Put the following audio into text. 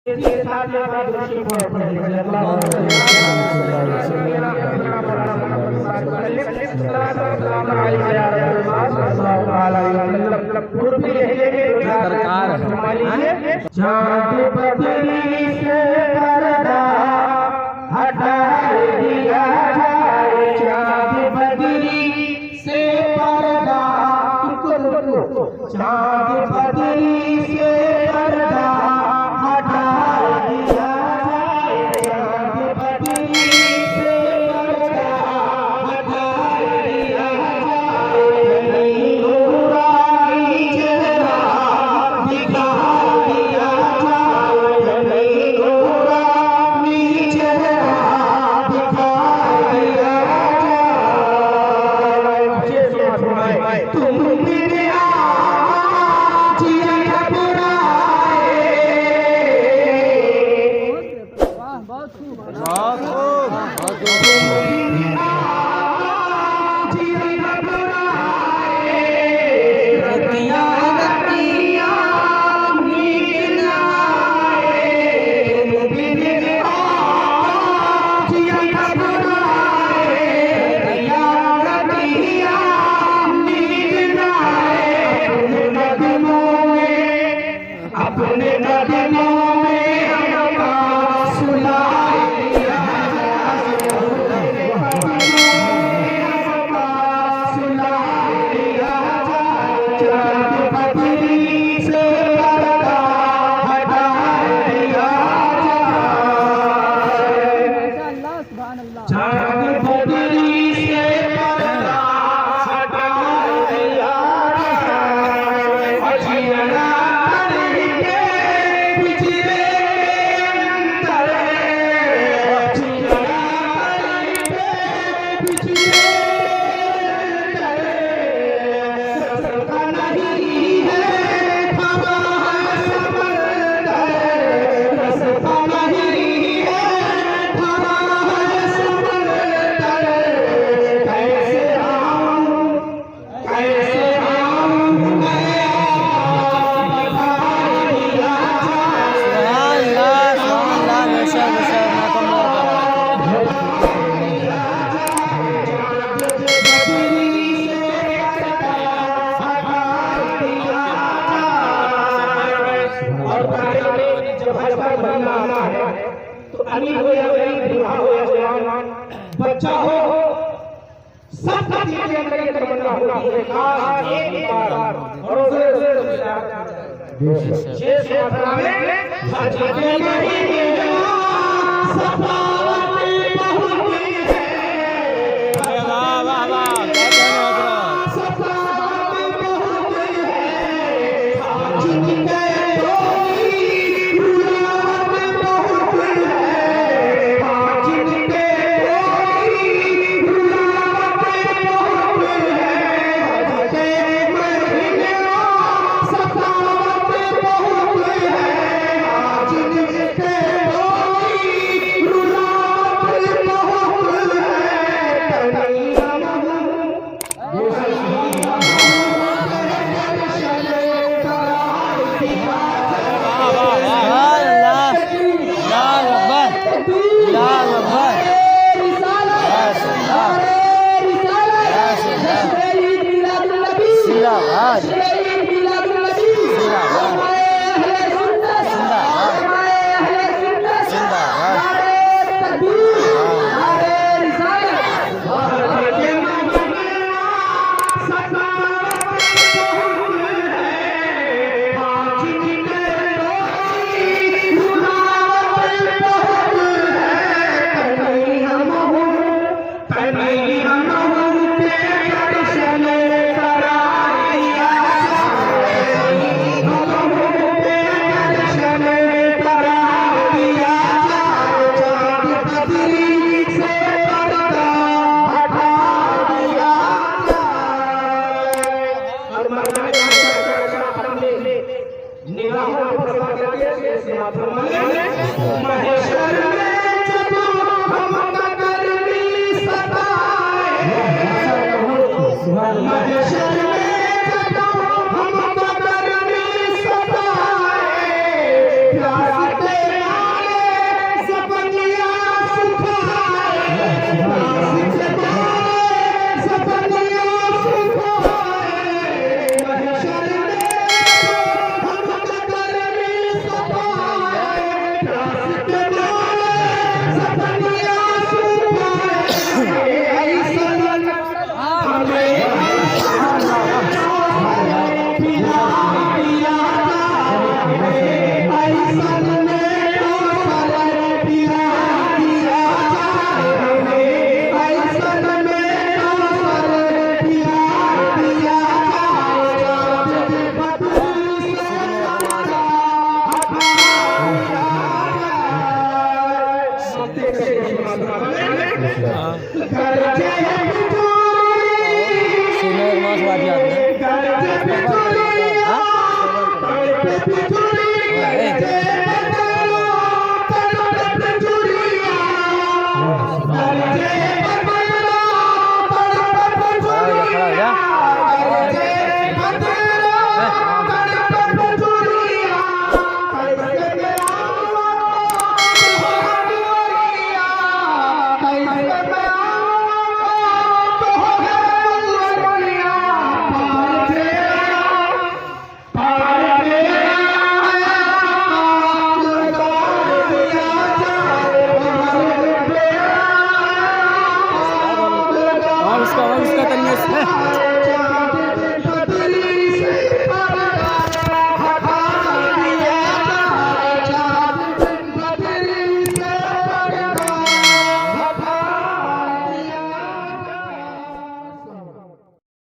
चाँद बदली से पर्दा हटा दिया जाए, चाँद बदली से पर्दा, चाँद बदली से पर्दा हटा दिया जाए, चाँद बदली से पर्दा हटा दिया जाए, नहीं नूरानी चेहरा दिखा दिया जाए, नहीं नूरानी चेहरा दिखा दिया जाए। तुम मेरे आज ये घबराए, आज ये घबराए, रतियाँ रतियाँ नींद न आए, तुम मेरे आज ये घबराए, रतियाँ रतियाँ नींद न आए, अपने कदमों में हमका सुलाए दिया जाए, सुलाए दिया जाए, चाँद बदली से पर्दा हटा दिया जाए, चाँद बदली से पर्दा हटा दिया जाए, अजियरा करके पिछले अंदर, अजियरा करके पिछले अंदर, सस्ता नहीं है हवा है समंदर, सस्ता नहीं है हवा है समंदर, कैसे आऊं मैं बच्चा हो सबका दिल के अंदर ये तमन्ना होती है, काश एक बार भरोसे से शेष यात्रा में सजदे नहीं सफावत पहुंची है, सफावत पहुंची है, जिनके कोई रुलावत पहुंची है, जिनके कोई रुलावत पहुंची है, जिनके महीने सफावत पहुंची है, जिनके कोई रुलावत पहुंची है, कन्हैया निगाहों पर